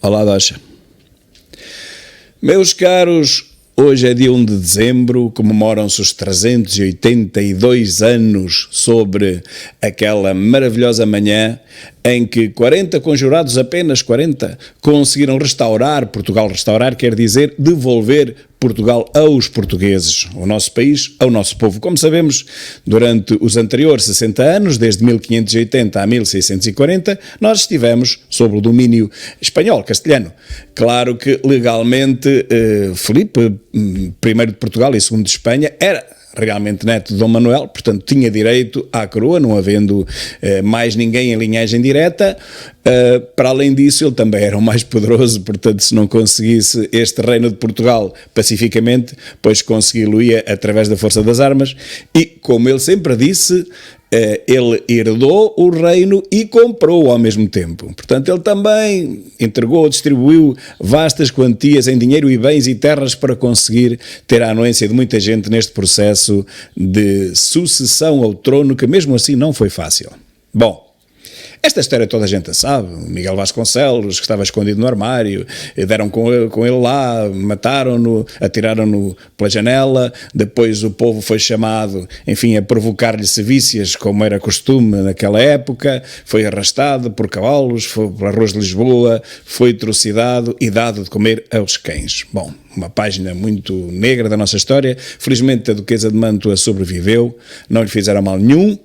Olá, Docha. Meus caros, hoje é dia 1 de dezembro, comemoram-se os 382 anos sobre aquela maravilhosa manhã em que 40 conjurados, apenas 40, conseguiram restaurar Portugal. Restaurar quer dizer devolver Portugal aos portugueses, ao nosso país, ao nosso povo. Como sabemos, durante os anteriores 60 anos, desde 1580 a 1640, nós estivemos sob o domínio espanhol, castelhano. Claro que legalmente Filipe I de Portugal e II de Espanha era realmente neto de Dom Manuel, portanto tinha direito à coroa, não havendo mais ninguém em linhagem direta. Para além disso, ele também era o mais poderoso, portanto se não conseguisse este reino de Portugal pacificamente, pois consegui-lo-ia através da força das armas, e como ele sempre disse, ele herdou o reino e comprou ao mesmo tempo. Portanto, ele também entregou, distribuiu vastas quantias em dinheiro e bens e terras para conseguir ter a anuência de muita gente neste processo de sucessão ao trono, que mesmo assim não foi fácil. Bom, esta história toda a gente a sabe. Miguel Vasconcelos, que estava escondido no armário, deram com ele lá, mataram-no, atiraram-no pela janela, depois o povo foi chamado, enfim, a provocar-lhe sevícias, como era costume naquela época, foi arrastado por cavalos, foi pelas ruas de Lisboa, foi trucidado e dado de comer aos cães. Bom, uma página muito negra da nossa história. Felizmente a Duquesa de Mantua sobreviveu, não lhe fizeram mal nenhum.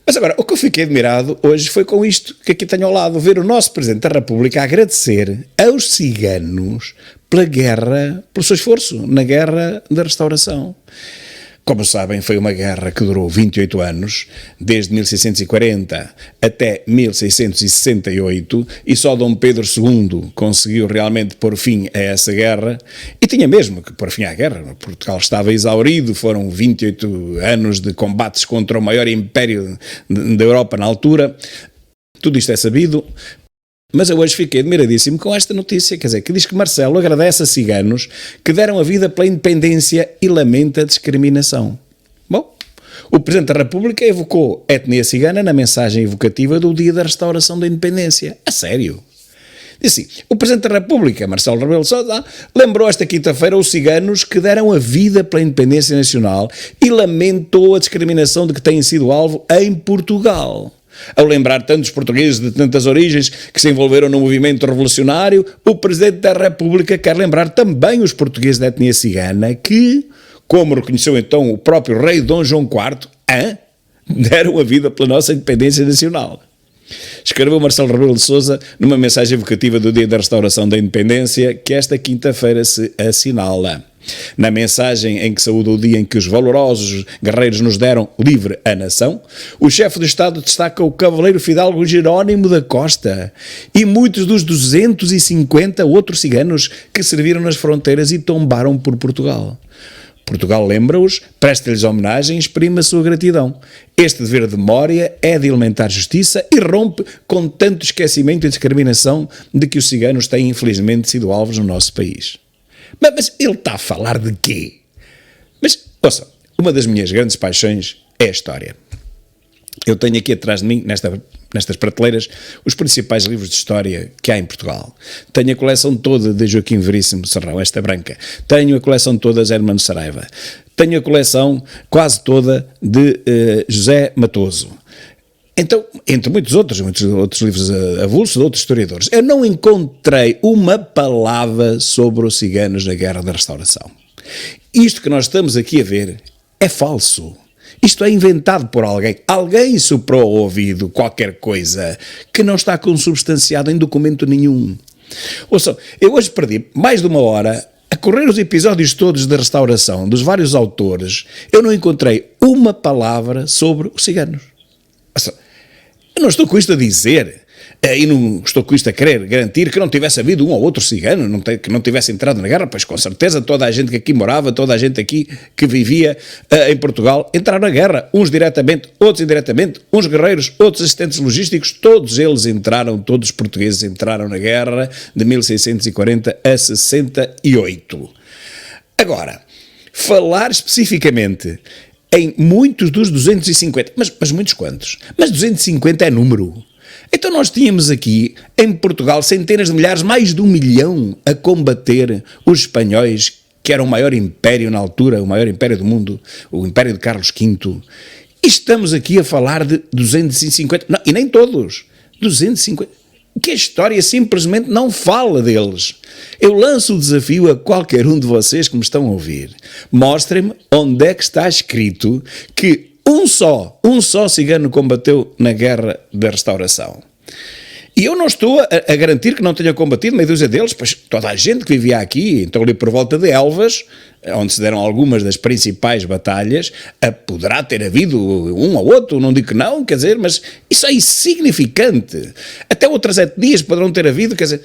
Mas agora, o que eu fiquei admirado hoje foi com isto que aqui tenho ao lado, ver o nosso Presidente da República agradecer aos ciganos pela guerra, pelo seu esforço na guerra da restauração. Como sabem, foi uma guerra que durou 28 anos, desde 1640 até 1668, e só Dom Pedro II conseguiu realmente pôr fim a essa guerra, e tinha mesmo que pôr fim à guerra. Portugal estava exaurido, foram 28 anos de combates contra o maior império da Europa na altura. Tudo isto é sabido. Mas eu hoje fiquei admiradíssimo com esta notícia, quer dizer, que diz que Marcelo agradece a ciganos que deram a vida pela independência e lamenta a discriminação. Bom, o Presidente da República evocou a etnia cigana na mensagem evocativa do Dia da Restauração da Independência. A sério? Diz assim, o Presidente da República, Marcelo Rebelo de Sousa, lembrou esta quinta-feira os ciganos que deram a vida pela independência nacional e lamentou a discriminação de que têm sido alvo em Portugal. Ao lembrar tantos portugueses de tantas origens que se envolveram no movimento revolucionário, o Presidente da República quer lembrar também os portugueses da etnia cigana que, como reconheceu então o próprio rei Dom João IV, deram a vida pela nossa independência nacional. Escreveu Marcelo Rebelo de Sousa numa mensagem evocativa do Dia da Restauração da Independência que esta quinta-feira se assinala. Na mensagem em que saúda o dia em que os valorosos guerreiros nos deram livre a nação, o chefe do Estado destaca o cavaleiro fidalgo Jerónimo da Costa e muitos dos 250 outros ciganos que serviram nas fronteiras e tombaram por Portugal. Portugal lembra-os, presta-lhes homenagem e exprime a sua gratidão. Este dever de memória é de elementar justiça e rompe com tanto esquecimento e discriminação de que os ciganos têm infelizmente sido alvos no nosso país. Mas ele está a falar de quê? Mas, ouça, uma das minhas grandes paixões é a história. Eu tenho aqui atrás de mim, nestas prateleiras, os principais livros de história que há em Portugal. Tenho a coleção toda de Joaquim Veríssimo Serrão, esta branca. Tenho a coleção toda de Hermano Saraiva. Tenho a coleção quase toda de José Matoso. Então, entre muitos outros livros avulsos de outros historiadores, eu não encontrei uma palavra sobre os ciganos na Guerra da Restauração. Isto que nós estamos aqui a ver é falso. Isto é inventado por alguém. Alguém soprou ao ouvido qualquer coisa que não está consubstanciado em documento nenhum. Ouçam, eu hoje perdi mais de uma hora a correr os episódios todos da restauração dos vários autores. Eu não encontrei uma palavra sobre os ciganos. Ouçam, eu não estou com isto a dizer, e não estou com isto a querer garantir que não tivesse havido um ou outro cigano, que não tivesse entrado na guerra, pois com certeza toda a gente que aqui morava, toda a gente aqui que vivia em Portugal, entraram na guerra, uns diretamente, outros indiretamente, uns guerreiros, outros assistentes logísticos, todos eles entraram, todos os portugueses entraram na guerra de 1640 a 68. Agora, falar especificamente em muitos dos 250, mas muitos quantos? Mas 250 é número. Então nós tínhamos aqui, em Portugal, centenas de milhares, mais de 1 milhão a combater os espanhóis, que era o maior império na altura, o maior império do mundo, o império de Carlos V. E estamos aqui a falar de 250, não, e nem todos, 250, que a história simplesmente não fala deles. Eu lanço o desafio a qualquer um de vocês que me estão a ouvir. Mostrem-me onde é que está escrito que um só cigano combateu na Guerra da Restauração. E eu não estou a garantir que não tenha combatido meia dúzia deles, pois toda a gente que vivia aqui, então ali por volta de Elvas, onde se deram algumas das principais batalhas, poderá ter havido um ou outro, não digo que não, quer dizer, mas isso é insignificante. Até outras etnias poderão ter havido, quer dizer,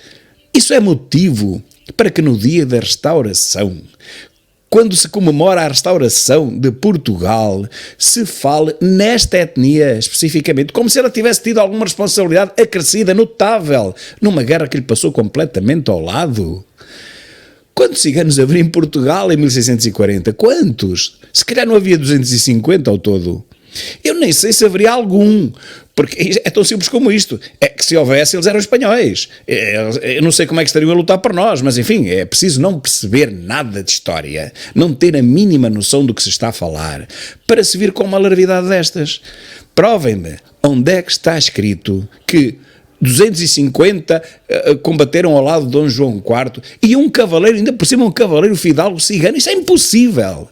isso é motivo para que no dia da restauração, quando se comemora a restauração de Portugal, se fale nesta etnia especificamente, como se ela tivesse tido alguma responsabilidade acrescida, notável, numa guerra que lhe passou completamente ao lado. Quantos ciganos haveria em Portugal em 1640? Quantos? Se calhar não havia 250 ao todo. Eu nem sei se haveria algum, porque é tão simples como isto, é que se houvesse eles eram espanhóis, eu não sei como é que estariam a lutar por nós, mas enfim, é preciso não perceber nada de história, não ter a mínima noção do que se está a falar, para se vir com uma larvidade destas. Provem-me onde é que está escrito que 250 combateram ao lado de Dom João IV e um cavaleiro, ainda por cima um cavaleiro fidalgo cigano, isso é impossível.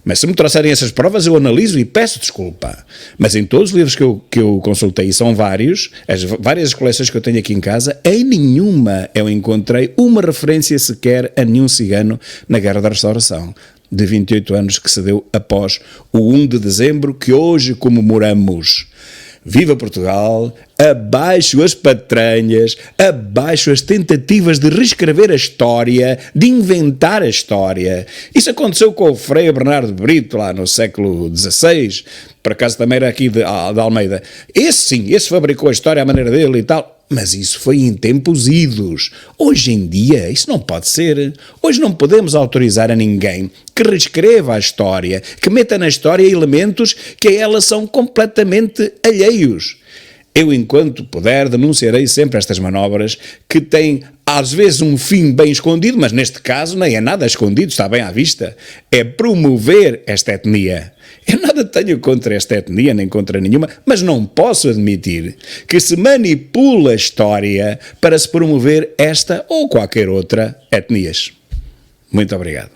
Mas se me trouxerem essas provas, eu analiso e peço desculpa. Mas em todos os livros que eu consultei, e são vários, as várias coleções que eu tenho aqui em casa, em nenhuma eu encontrei uma referência sequer a nenhum cigano na Guerra da Restauração, de 28 anos que se deu após o 1 de dezembro, que hoje comemoramos. Viva Portugal, abaixo as patranhas, abaixo as tentativas de reescrever a história, de inventar a história. Isso aconteceu com o Frei Bernardo Brito lá no século XVI, por acaso também era aqui de Almeida. Esse fabricou a história à maneira dele e tal. Mas isso foi em tempos idos. Hoje em dia, isso não pode ser. Hoje não podemos autorizar a ninguém que reescreva a história, que meta na história elementos que a ela são completamente alheios. Eu, enquanto puder, denunciarei sempre estas manobras que têm, às vezes, um fim bem escondido, mas neste caso nem é nada escondido, está bem à vista. É promover esta etnia. Eu nada tenho contra esta etnia, nem contra nenhuma, mas não posso admitir que se manipula a história para se promover esta ou qualquer outra etnias. Muito obrigado.